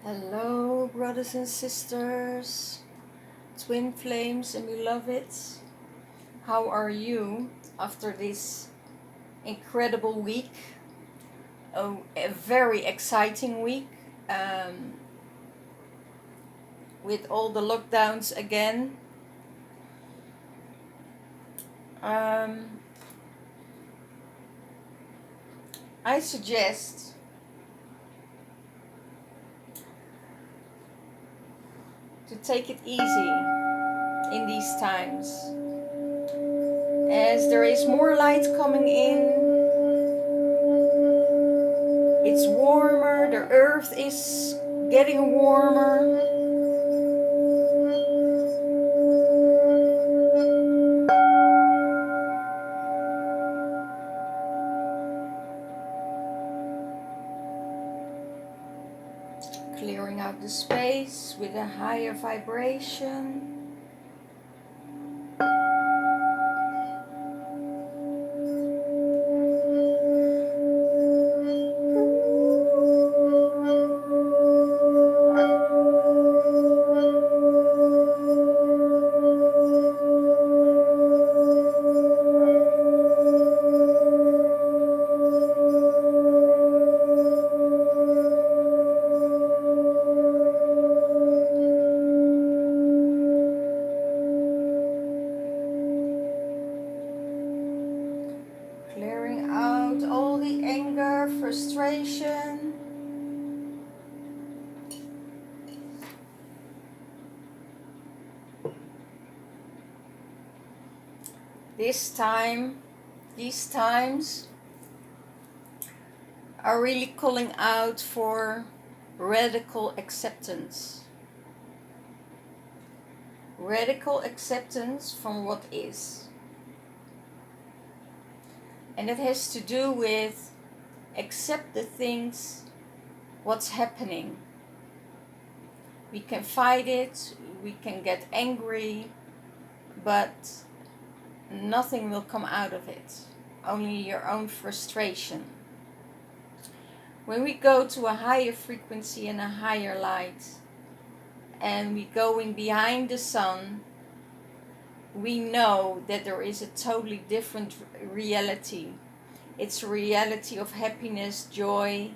Hello, brothers and sisters, twin flames and beloveds. How are you after this incredible week? A very exciting week with all the lockdowns again. I suggest to take it easy in these times, as there is more light coming in. It's warmer, the earth is getting warmer. Clearing out the space with a higher vibration. Clearing out all the anger, frustration. These times are really calling out for radical acceptance. Radical acceptance from what is. And it has to do with accept the things, what's happening. We can fight it, we can get angry, but nothing will come out of it. Only your own frustration. When we go to a higher frequency and a higher light, and we going behind the sun, we know that there is a totally different reality. It's a reality of happiness, joy,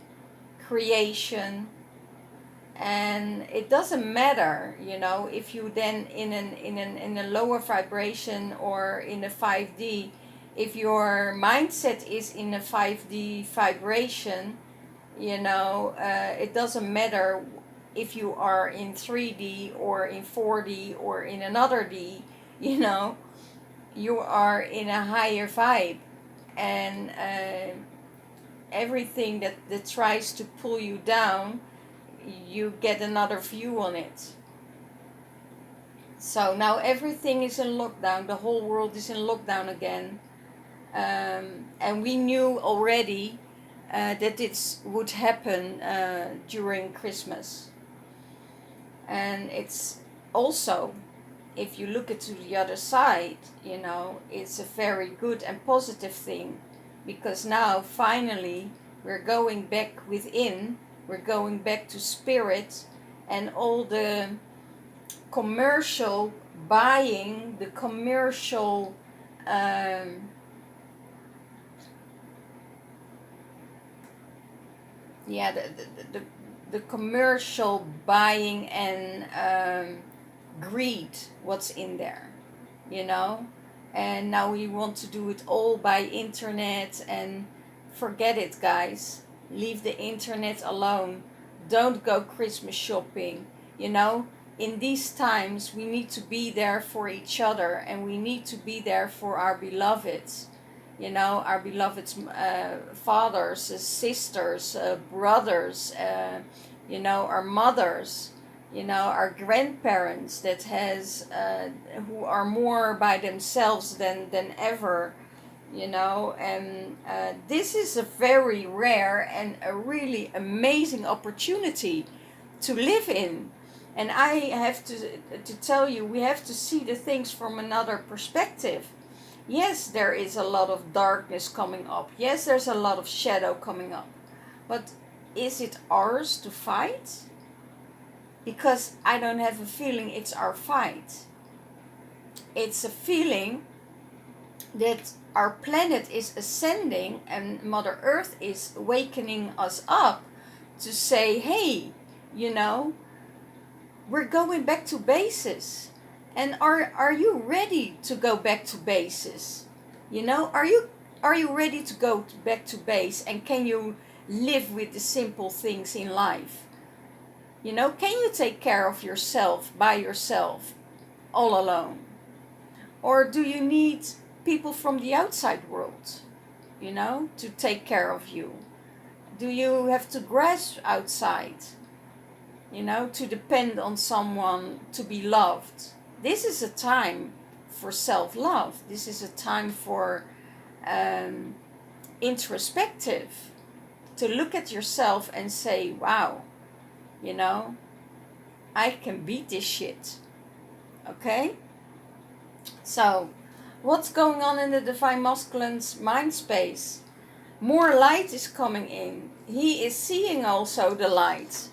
creation, and it doesn't matter, if you then in a lower vibration or in a 5D, if your mindset is in a 5D vibration, it doesn't matter if you are in 3D or in 4D or in another D, you are in a higher vibe, and everything that tries to pull you down, you get another view on it. So now everything is in lockdown, the whole world is in lockdown again, and we knew already that it would happen during Christmas. And it's also, if you look at to the other side, it's a very good and positive thing, because now finally we're going back within, we're going back to spirit, and all the commercial buying, the commercial the commercial buying and greed, what's in there, and now we want to do it all by internet, and forget it, guys. Leave the internet alone. Don't go Christmas shopping. In these times we need to be there for each other, and we need to be there for our beloveds, our beloveds, fathers, sisters, brothers, our mothers, our grandparents that has who are more by themselves than ever, and this is a very rare and a really amazing opportunity to live in. And I have to tell you, we have to see the things from another perspective. Yes, there is a lot of darkness coming up. Yes, there's a lot of shadow coming up. But is it ours to fight? because I don't have a feeling it's our fight. It's a feeling that our planet is ascending and Mother Earth is wakening us up to say, hey, you know, we're going back to basis. And are you ready to go back to basis? You know, are you ready to go back to base, and can you live with the simple things in life? You know, can you take care of yourself by yourself, all alone? Or do you need people from the outside world, you know, to take care of you? Do you have to grasp outside, you know, to depend on someone to be loved? This is a time for self-love. This is a time for introspective, to look at yourself and say, wow, you know, I can beat this shit. Okay? So, what's going on in the Divine Masculine's mind space? More light is coming in. He is seeing also the light.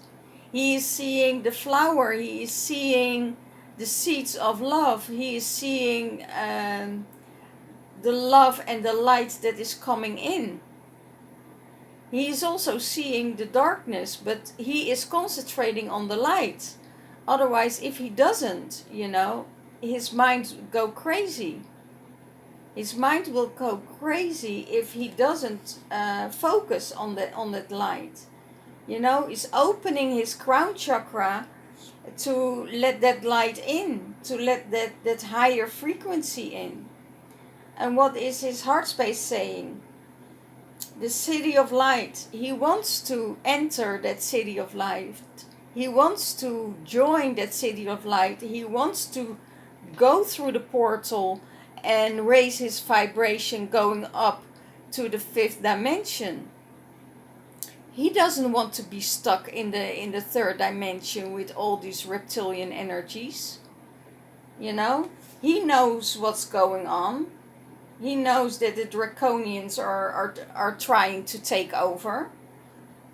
He is seeing the flower. He is seeing the seeds of love. He is seeing the love and the light that is coming in. He is also seeing the darkness, but he is concentrating on the light. Otherwise, if he doesn't, you know, his mind will go crazy. His mind will go crazy if he doesn't focus on that light. You know, he's opening his crown chakra to let that light in, to let that higher frequency in. And what is his heart space saying? The city of light. He wants to enter that city of light. He wants to join that city of light. He wants to go through the portal and raise his vibration going up to the 5th dimension. He doesn't want to be stuck in the 3rd dimension with all these reptilian energies. You know, he knows what's going on. He knows that the draconians are trying to take over.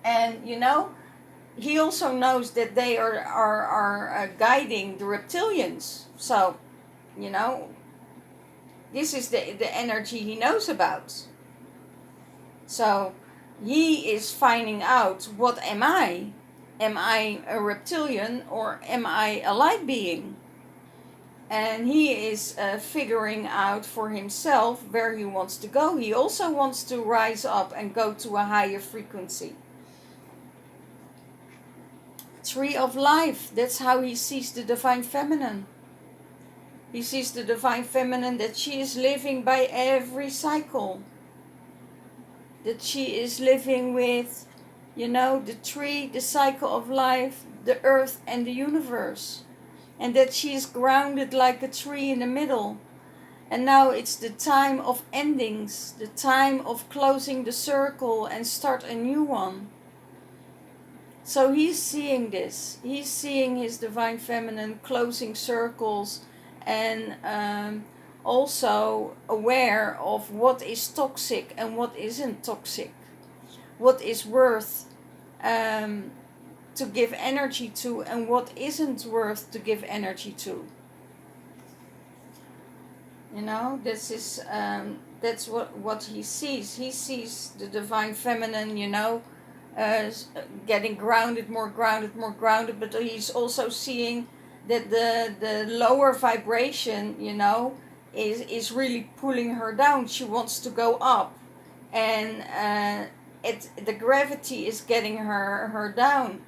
And, you know, he also knows that they are guiding the reptilians. So, you know, this is the energy he knows about. So, he is finding out, what am I? Am I a reptilian or am I a light being? And he is figuring out for himself where he wants to go. He also wants to rise up and go to a higher frequency. Tree of life, that's how he sees the Divine Feminine. He sees the Divine Feminine, that she is living by every cycle. That she is living with, you know, the tree, the cycle of life, the earth and the universe. And that she is grounded like a tree in the middle. And now it's the time of endings, the time of closing the circle and start a new one. So he's seeing this. He's seeing his Divine Feminine closing circles and also aware of what is toxic and what isn't toxic. What is worth to give energy to and what isn't worth to give energy to. You know, this is that's what he sees. He sees the Divine Feminine, you know, getting grounded, more grounded, more grounded, but he's also seeing that the lower vibration, you know, is really pulling her down. She wants to go up, and the gravity is getting her down.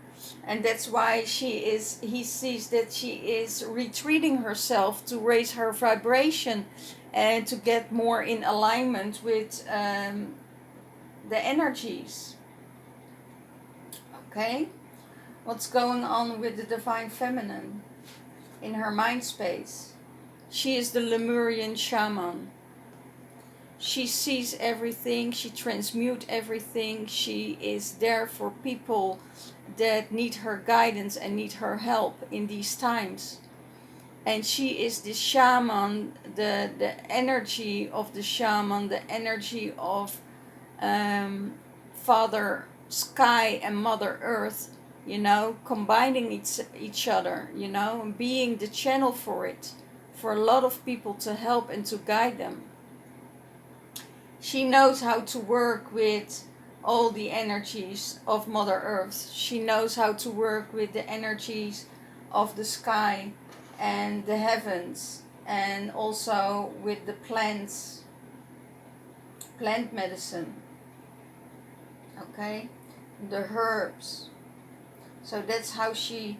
And that's why he sees that she is retreating herself to raise her vibration and to get more in alignment with the energies. Okay? What's going on with the Divine Feminine in her mind space? She is the Lemurian shaman. She sees everything, she transmutes everything, she is there for people that need her guidance and need her help in these times. And she is the shaman, the energy of the shaman, the energy of Father Sky and Mother Earth you know, combining each other, you know, and being the channel for it, for a lot of people to help and to guide them. She knows how to work with all the energies of Mother Earth. She knows how to work with the energies of the sky and the heavens, and also with the plants, plant medicine, okay, the herbs. So that's how she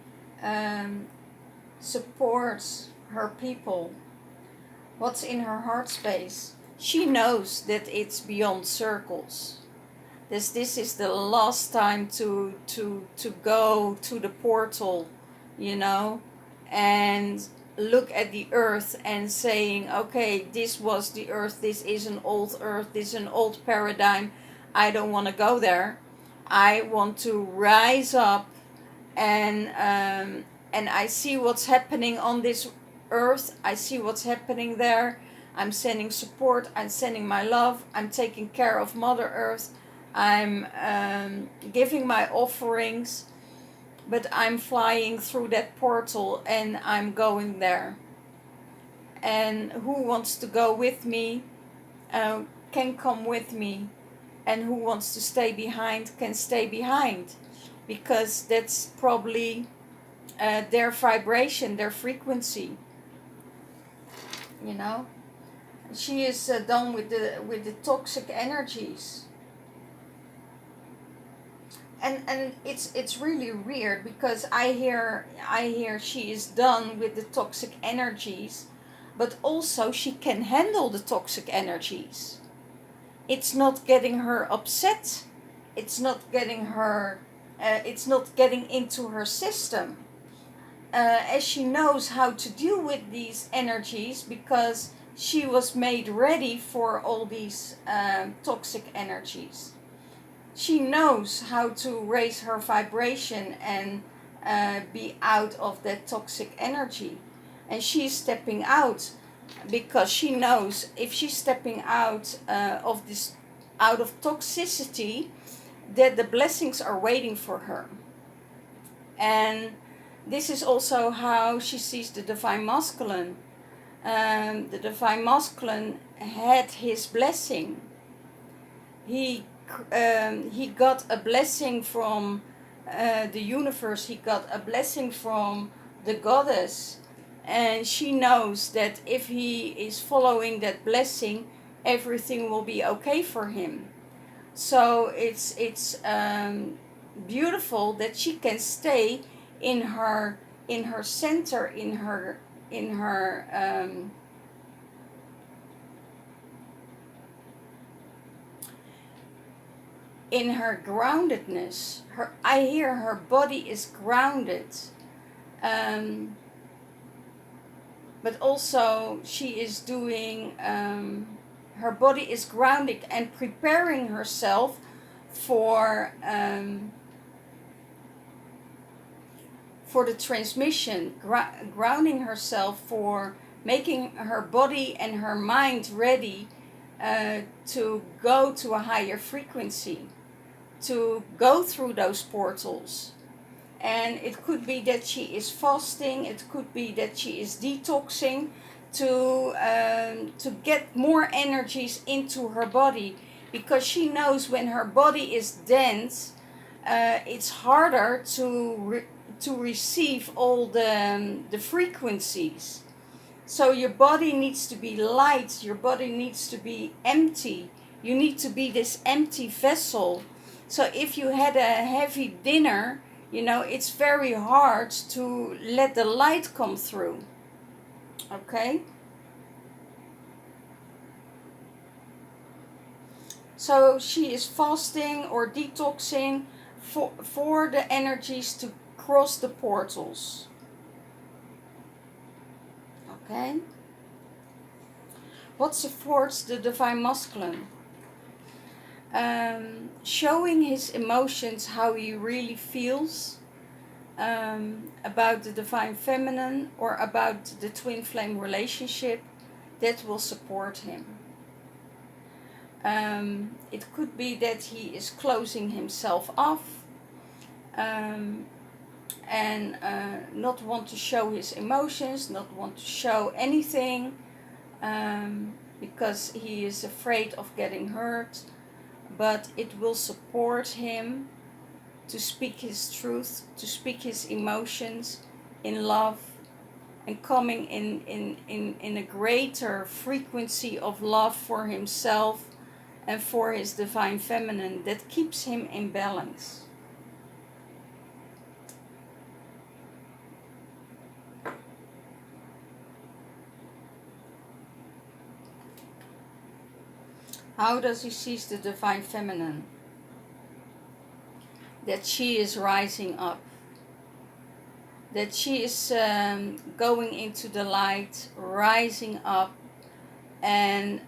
supports her people. What's in her heart space? She knows that it's beyond circles. This is the last time to go to the portal, you know, and look at the earth and saying, okay, this was the earth, this is an old earth, this is an old paradigm. I don't want to go there. I want to rise up, and I see what's happening on this earth. I see what's happening there. I'm sending support. I'm sending my love. I'm taking care of Mother Earth. I'm giving my offerings, but I'm flying through that portal and I'm going there. And who wants to go with me can come with me, and who wants to stay behind can stay behind, because that's probably their vibration, their frequency, you know. She is done with the toxic energies, and it's really weird, because I hear she is done with the toxic energies, but also she can handle the toxic energies. It's not getting her upset. It's not getting her. It's not getting into her system, as she knows how to deal with these energies, because she was made ready for all these toxic energies. She knows how to raise her vibration and be out of that toxic energy. And she's stepping out, because she knows if she's stepping out out of toxicity, that the blessings are waiting for her. And this is also how she sees the Divine Masculine. The Divine Masculine had his blessing. He got a blessing from the universe. He got a blessing from the goddess, and she knows that if he is following that blessing, everything will be okay for him. So it's beautiful that she can stay in her center, in her in her groundedness. I hear her body is grounded, but also she is doing. Her body is grounded and preparing herself for the transmission, grounding herself for making her body and her mind ready to go to a higher frequency, to go through those portals. And it could be that she is fasting, it could be that she is detoxing to get more energies into her body, because she knows when her body is dense, it's harder to receive all the frequencies. So your body needs to be light, your body needs to be empty. You need to be this empty vessel. So if you had a heavy dinner, you know, it's very hard to let the light come through. Okay? So she is fasting or detoxing for the energies to cross the portals. Okay? What supports the Divine Masculine? Showing his emotions, how he really feels about the Divine Feminine or about the Twin Flame relationship, that will support him. It could be that he is closing himself off. and not want to show his emotions, not want to show anything, because he is afraid of getting hurt. But it will support him to speak his truth, to speak his emotions in love, and coming in a greater frequency of love for himself and for his divine feminine that keeps him in balance. How does he see the divine feminine? That she is rising up. That she is going into the light, rising up, and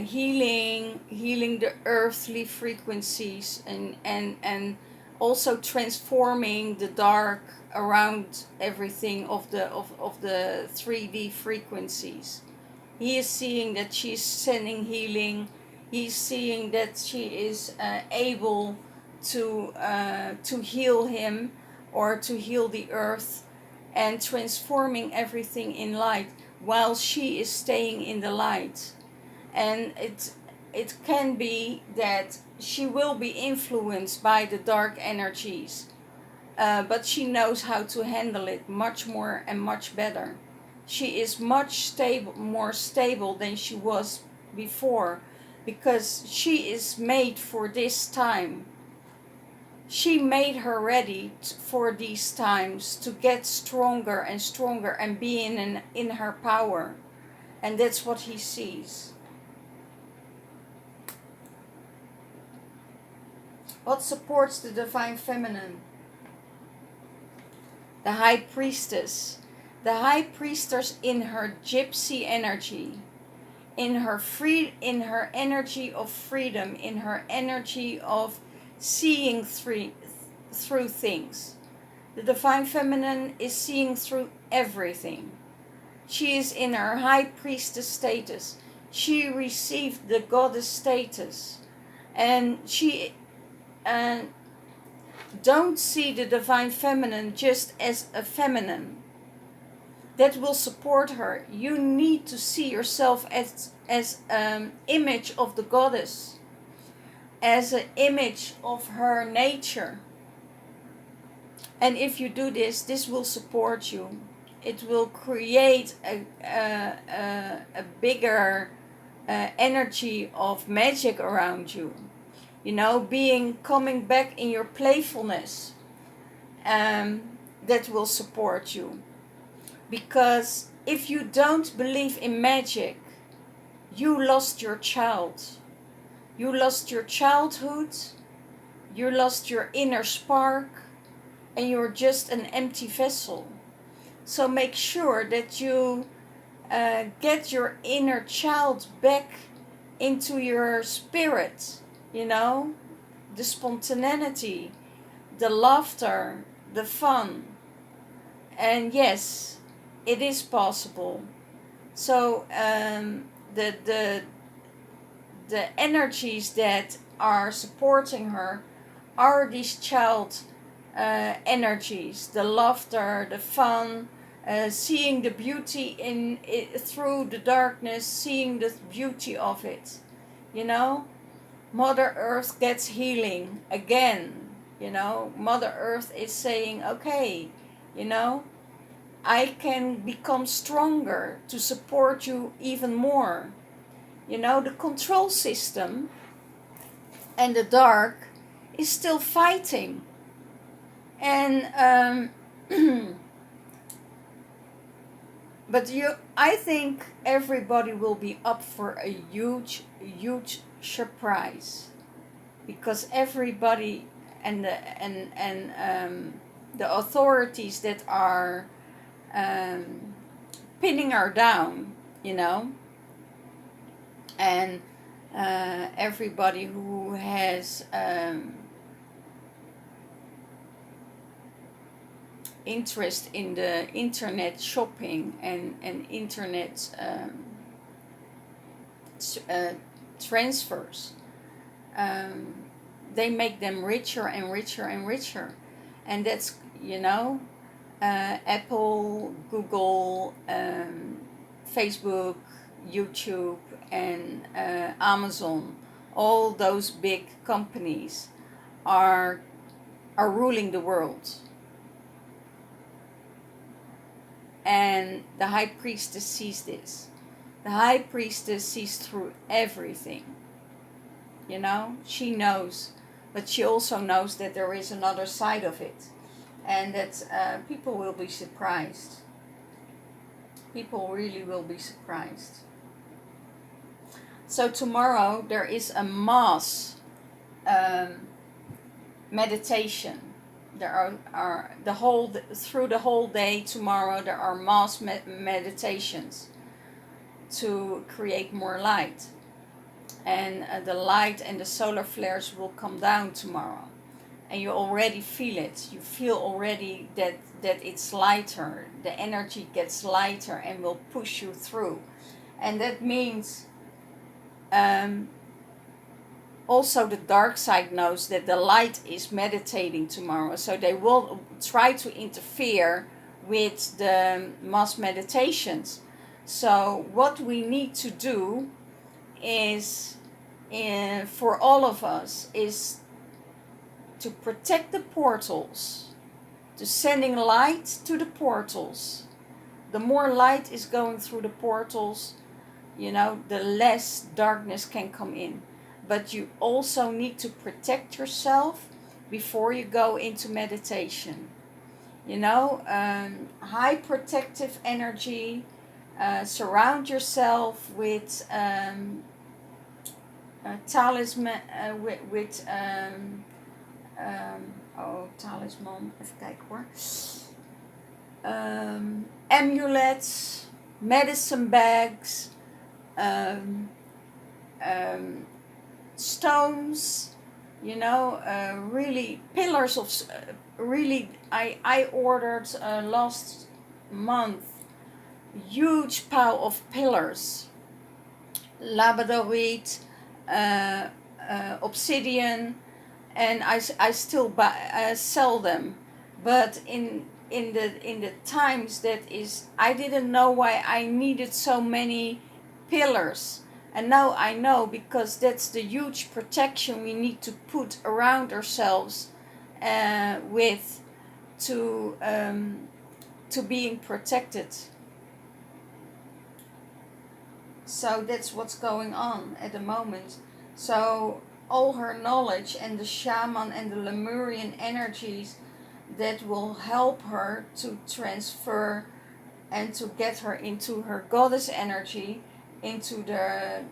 healing the earthly frequencies, and also transforming the dark around everything of the 3D frequencies. He is seeing that she's sending healing. He's seeing that she is able to heal him, or to heal the earth, and transforming everything in light while she is staying in the light. And it can be that she will be influenced by the dark energies, but she knows how to handle it much more and much better. She is much more stable than she was before, because she is made for this time. She made her ready for these times, to get stronger and stronger and be in her power. And that's what he sees. What supports the divine feminine? The high priestess. The high priestess in her gypsy energy, in her energy of freedom, in her energy of seeing through things. The divine feminine is seeing through everything. She is in her high priestess status. She received the goddess status, and she don't see the divine feminine just as a feminine that will support her. You need to see yourself as image of the goddess, as an image of her nature. And if you do this, this will support you. It will create a bigger energy of magic around you. Coming back in your playfulness, that will support you. Because if you don't believe in magic, you lost your child. You lost your childhood, you lost your inner spark, and you're just an empty vessel. So make sure that you get your inner child back into your spirit, the spontaneity, the laughter, the fun. And yes, it is possible. So the energies that are supporting her are these child energies, the laughter, the fun, seeing the beauty in it through the darkness, seeing the beauty of it. Mother Earth gets healing again. Mother Earth is saying, okay, I can become stronger to support you even more. The control system and the dark is still fighting. And but I think everybody will be up for a huge surprise, because everybody and the authorities that are pinning her down, and everybody who has interest in the internet shopping and internet transfers, they make them richer and richer and richer. And that's, Apple, Google, Facebook, YouTube, and Amazon, all those big companies are ruling the world. And the high priestess sees this. The high priestess sees through everything. She knows, but she also knows that there is another side of it, and that people will be surprised. People really will be surprised. So tomorrow there is a mass meditation. There are through the whole day tomorrow there are mass meditations to create more light. And the light and the solar flares will come down tomorrow. And you already feel it. You feel already that it's lighter. The energy gets lighter and will push you through. And that means also the dark side knows that the light is meditating tomorrow. So they will try to interfere with the mass meditations. So what we need to do is, for all of us, is to protect the portals, to sending light to the portals. The more light is going through the portals, the less darkness can come in. But you also need to protect yourself before you go into meditation. High protective energy. Surround yourself with talisman, talisman, even kijken hoor. Amulets, medicine bags, stones, really pillars of, really, I ordered last month huge pile of pillars, labradorite, obsidian, and I still sell them. But in the times that is, I didn't know why I needed so many pillars, and now I know, because that's the huge protection we need to put around ourselves, with to being protected. So that's what's going on at the moment. So all her knowledge and the shaman and the Lemurian energies that will help her to transfer and to get her into her goddess energy, into the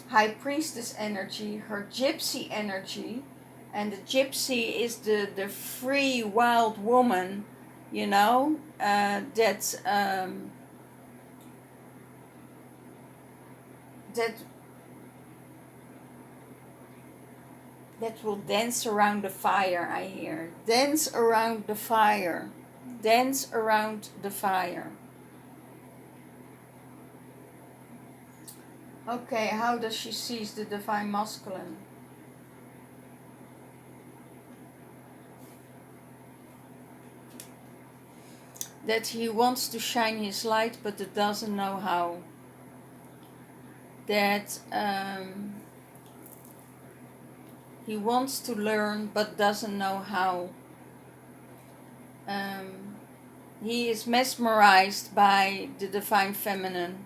high priestess energy, her gypsy energy. And the gypsy is the free wild woman, that will dance around the fire, I hear. Dance around the fire. Dance around the fire. Okay, how does she seize the divine masculine? That he wants to shine his light, but it doesn't know how. That he wants to learn, but doesn't know how. He is mesmerized by the divine feminine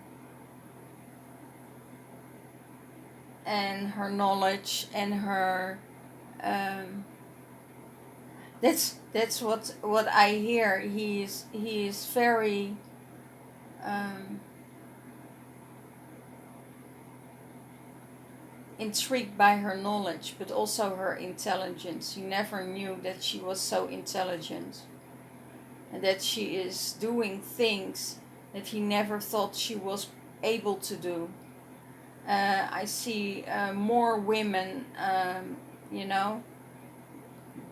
and her knowledge and her. That's what I hear. He is very. Intrigued by her knowledge, but also her intelligence. He never knew that she was so intelligent, and that she is doing things that he never thought she was able to do. I see more women,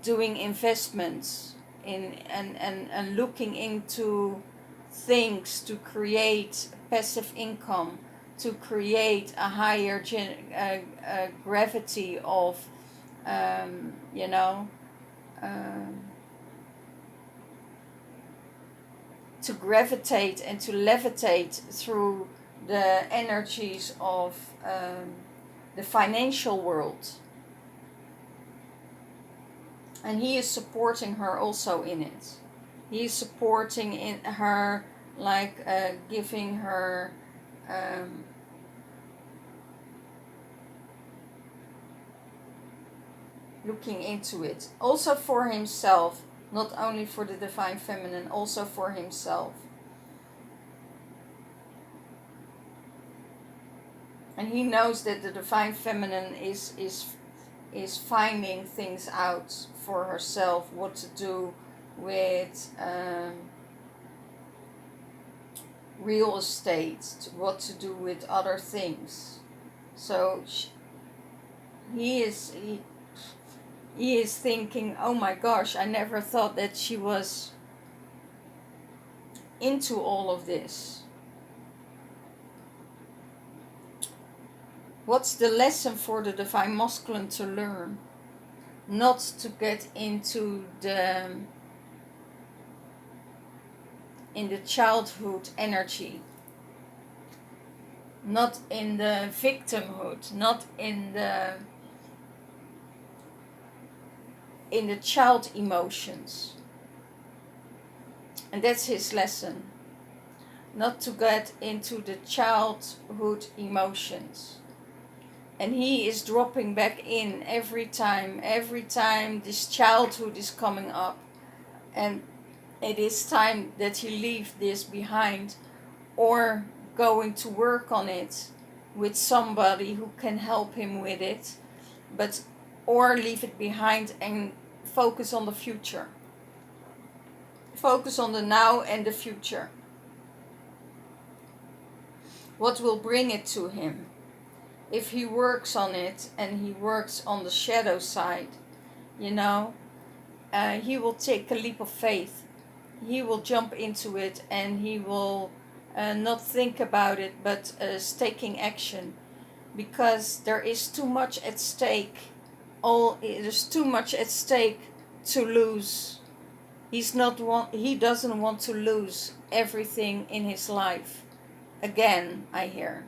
doing investments in and looking into things to create passive income, to create a higher gravity of you know, um, to gravitate and to levitate through the energies of the financial world. And he is supporting her also in it. He is supporting in her, like giving her looking into it. Also for himself, not only for the Divine Feminine, also for himself. And he knows that the Divine Feminine is finding things out for herself, what to do with real estate, what to do with other things. So he is thinking, oh my gosh, I never thought that she was into all of this. What's the lesson for the Divine Masculine to learn? Not to get into the childhood energy, not in the victimhood, not in the child emotions. And that's his lesson. Not to get into the childhood emotions. And he is dropping back in every time this childhood is coming up. And it is time that he leave this behind, or going to work on it with somebody who can help him with it, or leave it behind and focus on the future. Focus on the now and the future. What will bring it to him? If he works on it and he works on the shadow side, he will take a leap of faith. He will jump into it and he will not think about it, but is taking action, because there is too much at stake. There's too much at stake to lose. He doesn't want to lose everything in his life again, I hear.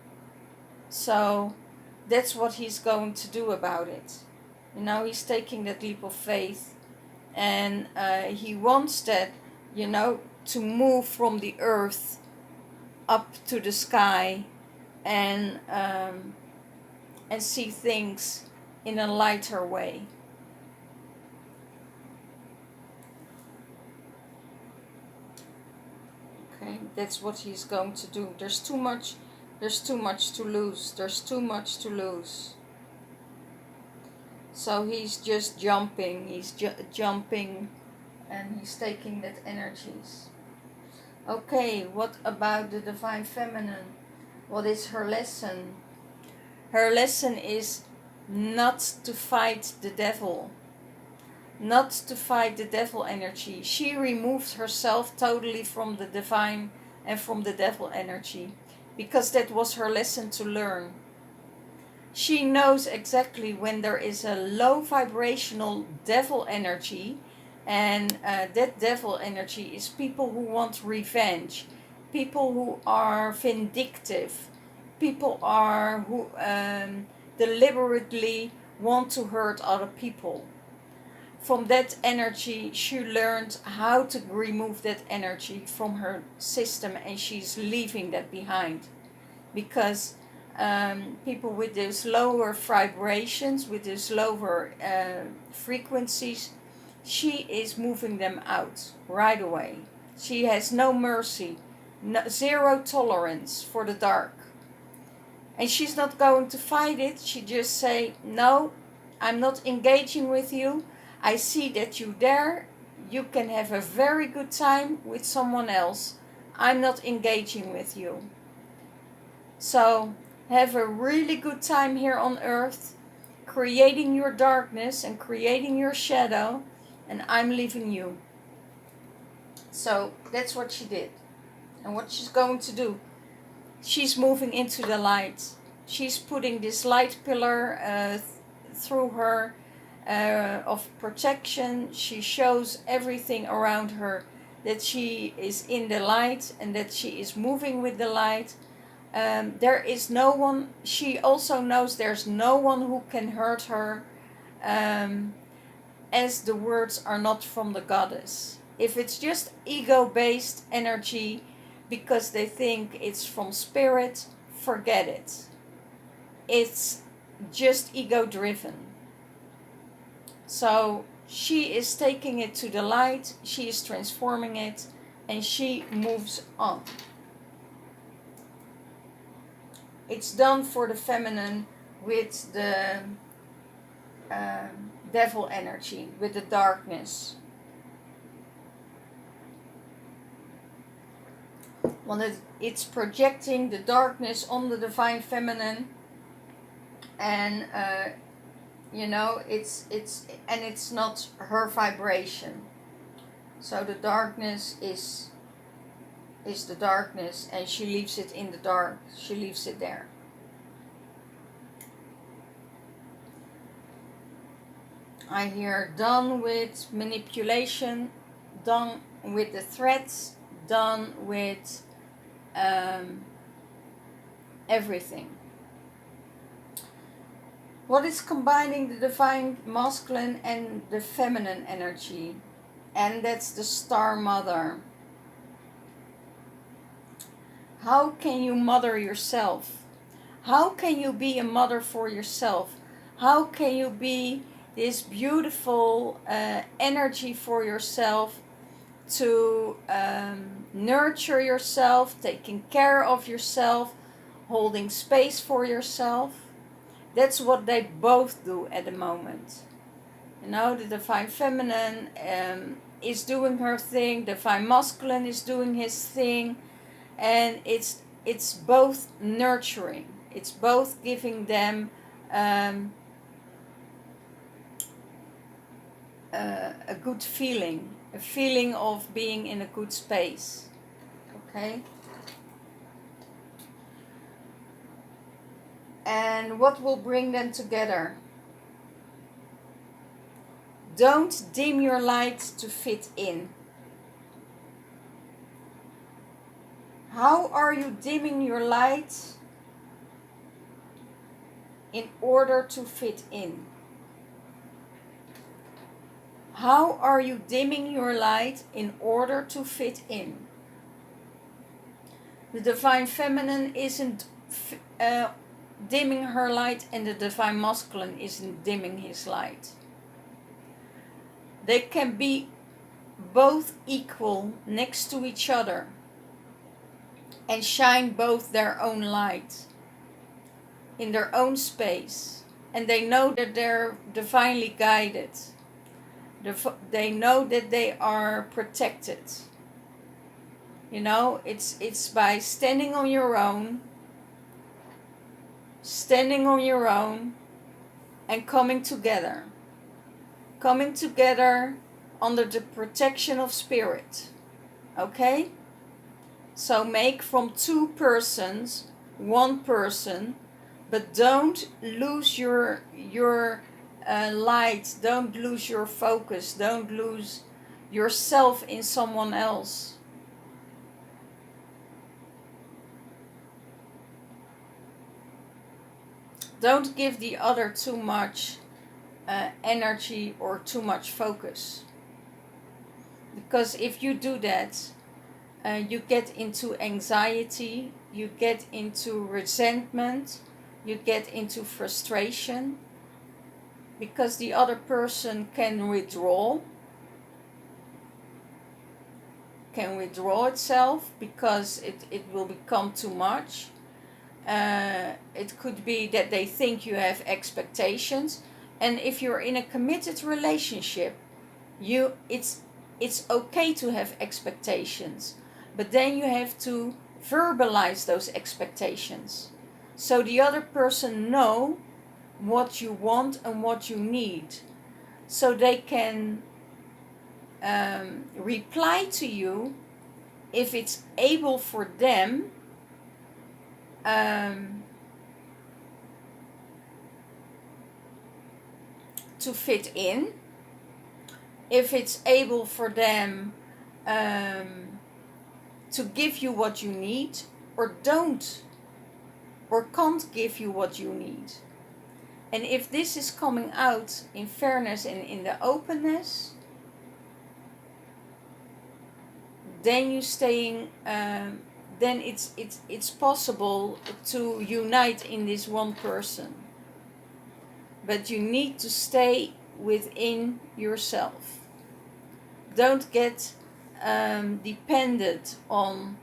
So that's what he's going to do about it. He's taking that leap of faith, and he wants that, to move from the earth up to the sky, and see things in a lighter way. Okay, that's what he's going to do. There's too much to lose. There's too much to lose. So he's just jumping. He's jumping, and he's taking that energies. Okay, what about the Divine Feminine? What is her lesson? Her lesson is not to fight the devil. Not to fight the devil energy. She removed herself totally from the divine and from the devil energy, because that was her lesson to learn. She knows exactly when there is a low vibrational devil energy, and that devil energy is people who want revenge, people who are vindictive, people who deliberately want to hurt other people. From that energy, she learned how to remove that energy from her system, and she's leaving that behind. Because people with those lower vibrations, with those lower frequencies, she is moving them out right away. She has no mercy, zero tolerance for the dark. And she's not going to fight it. She just say, no, I'm not engaging with you. I see that you're there. You can have a very good time with someone else. I'm not engaging with you. So have a really good time here on earth, creating your darkness and creating your shadow, and I'm leaving you. So that's what she did. And what she's going to do, she's moving into the light. She's putting this light pillar through her, of protection. She shows everything around her that she is in the light and that she is moving with the light. There is no one, she also knows there's no one who can hurt her, as the words are not from the goddess. If it's just ego-based energy because they think it's from spirit, forget it. It's just ego-driven. So she is taking it to the light, she is transforming it, and she moves on. It's done for the feminine with the devil energy, with the darkness. Well, it's projecting the darkness on the divine feminine, and it's not her vibration. So the darkness is the darkness, and she leaves it in the dark. She leaves it there. I hear done with manipulation, done with the threats, done with everything. What is combining the divine masculine and the feminine energy? And that's the Star Mother. How can you mother yourself? How can you be a mother for yourself? How can you be this beautiful energy for yourself to nurture yourself, taking care of yourself, holding space for yourself? That's what they both do at the moment. The divine feminine is doing her thing, the divine masculine is doing his thing, and it's both nurturing. It's both giving them a good feeling, a feeling of being in a good space. Okay? And what will bring them together? Don't dim your light to fit in. How are you dimming your light in order to fit in? How are you dimming your light in order to fit in? The divine feminine isn't dimming her light, and the divine masculine isn't dimming his light. They can be both equal next to each other and shine both their own light in their own space. And they know that they're divinely guided. They know that they are protected. It's by standing on your own and coming together under the protection of spirit. Okay? So make from two persons one person, but don't lose your light, don't lose your focus, don't lose yourself in someone else. Don't give the other too much energy or too much focus. Because if you do that, you get into anxiety, you get into resentment, you get into frustration, because the other person can withdraw itself because it will become too much. It could be that they think you have expectations, and if you're in a committed relationship, it's okay to have expectations, but then you have to verbalize those expectations so the other person know what you want and what you need, so they can reply to you if it's able for them to fit in, if it's able for them to give you what you need, or don't, or can't give you what you need. And if this is coming out in fairness and in the openness, then you staying, then it's possible to unite in this one person. But you need to stay within yourself. Don't get dependent on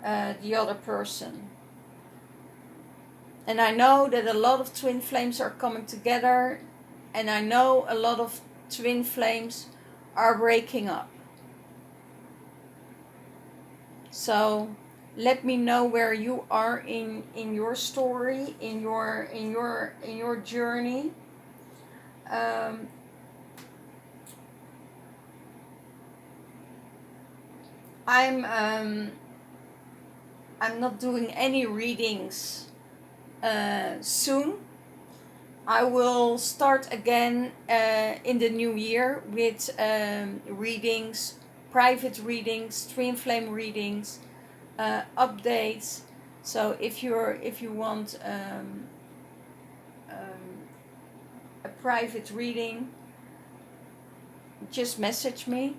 the other person. And I know that a lot of twin flames are coming together, and I know a lot of twin flames are breaking up. So let me know where you are in your story, in your journey. I'm not doing any readings soon. I will start again in the new year with readings, private readings, twin flame readings, updates. So if you want a private reading, just message me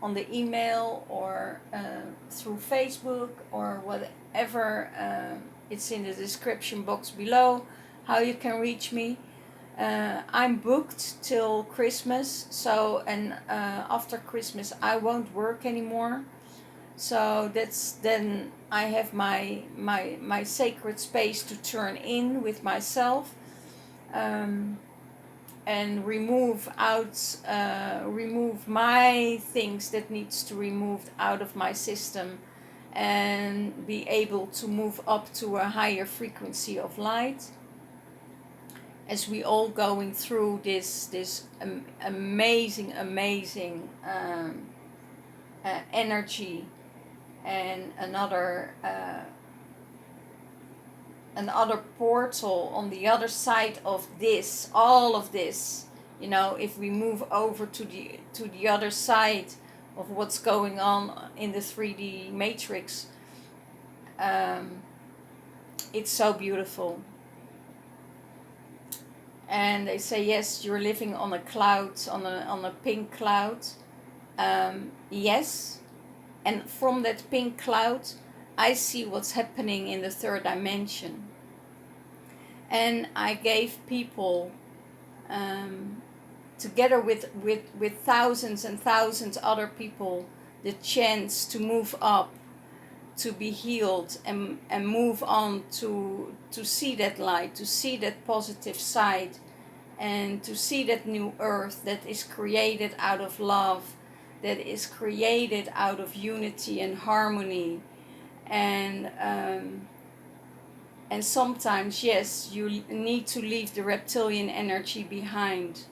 on the email or through Facebook or whatever. It's in the description box below how you can reach me. I'm booked till Christmas, so after Christmas I won't work anymore. So then I have my sacred space to turn in with myself, and remove my things that needs to removed out of my system, and be able to move up to a higher frequency of light, as we all going through this amazing energy, and another portal on the other side of this, all of this. If we move over to the other side of what's going on in the 3D matrix, it's so beautiful. And they say, yes, you're living on a cloud, on a pink cloud. Yes, and from that pink cloud I see what's happening in the third dimension. And I gave people, together with thousands and thousands other people, the chance to move up, to be healed, and move on to see that light, to see that positive side, and to see that new earth that is created out of love, that is created out of unity and harmony. And sometimes, yes, you need to leave the reptilian energy behind.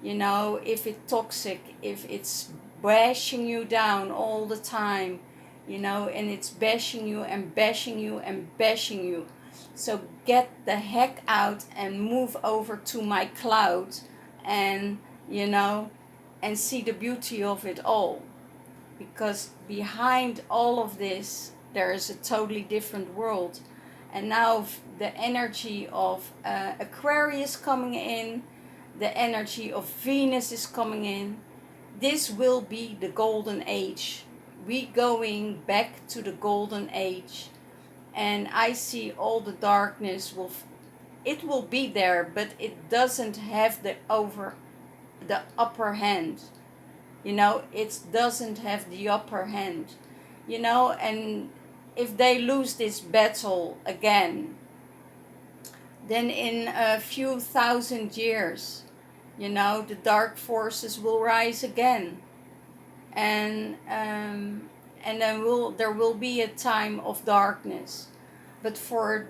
If it's toxic, if it's bashing you down all the time, and it's bashing you and bashing you and bashing you. So get the heck out and move over to my cloud, and and see the beauty of it all. Because behind all of this, there is a totally different world. And now the energy of Aquarius coming in, the energy of Venus is coming in. This will be the golden age. We going back to the golden age. And I see all the darkness it will be there, but it doesn't have the upper hand. It doesn't have the upper hand. And if they lose this battle again, then in a few thousand years, the dark forces will rise again. And then there will be a time of darkness. But for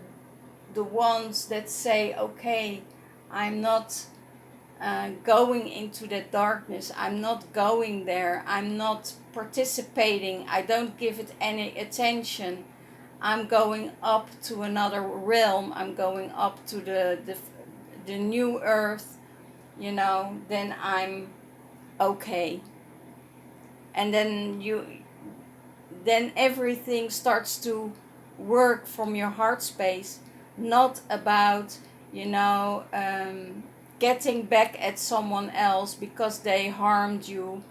the ones that say, okay, I'm not going into that darkness, I'm not going there, I'm not participating, I don't give it any attention, I'm going up to another realm, I'm going up to the new earth, then I'm okay. And then everything starts to work from your heart space, not about, you know, getting back at someone else because they harmed you.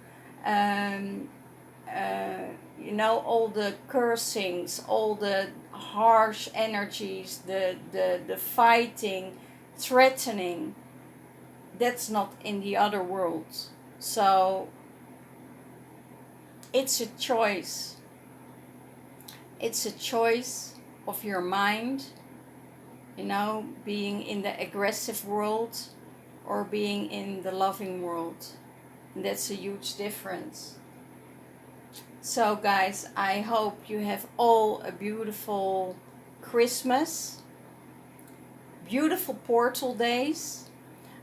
Um, uh, all the cursings, all the harsh energies, the fighting, threatening, that's not in the other world. So it's a choice. It's a choice of your mind, being in the aggressive world or being in the loving world. And that's a huge difference. So, guys, I hope you have all a beautiful Christmas, beautiful portal days.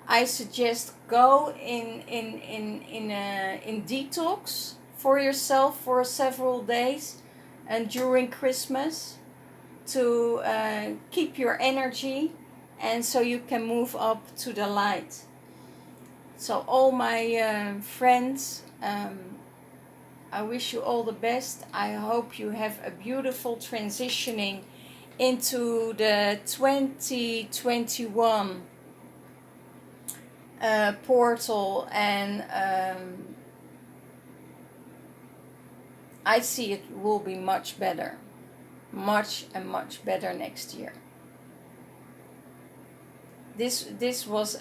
I suggest go in detox for yourself for several days and during Christmas to keep your energy and so you can move up to the light. So all my friends, I wish you all the best. I hope you have a beautiful transitioning into the 2021 portal, and I see it will be much better, much and much better next year. This was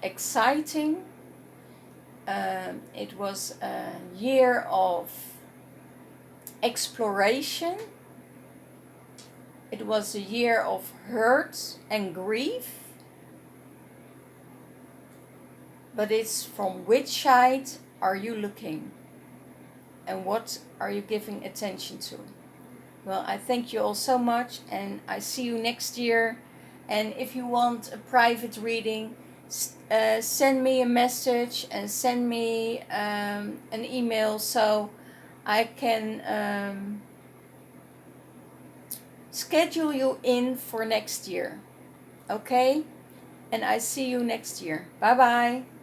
exciting. It was a year of exploration. It was a year of hurt and grief. But it's from which side are you looking? And what are you giving attention to? Well, I thank you all so much, and I see you next year. And if you want a private reading, send me a message and send me an email so I can schedule you in for next year. Okay? And I see you next year. Bye bye.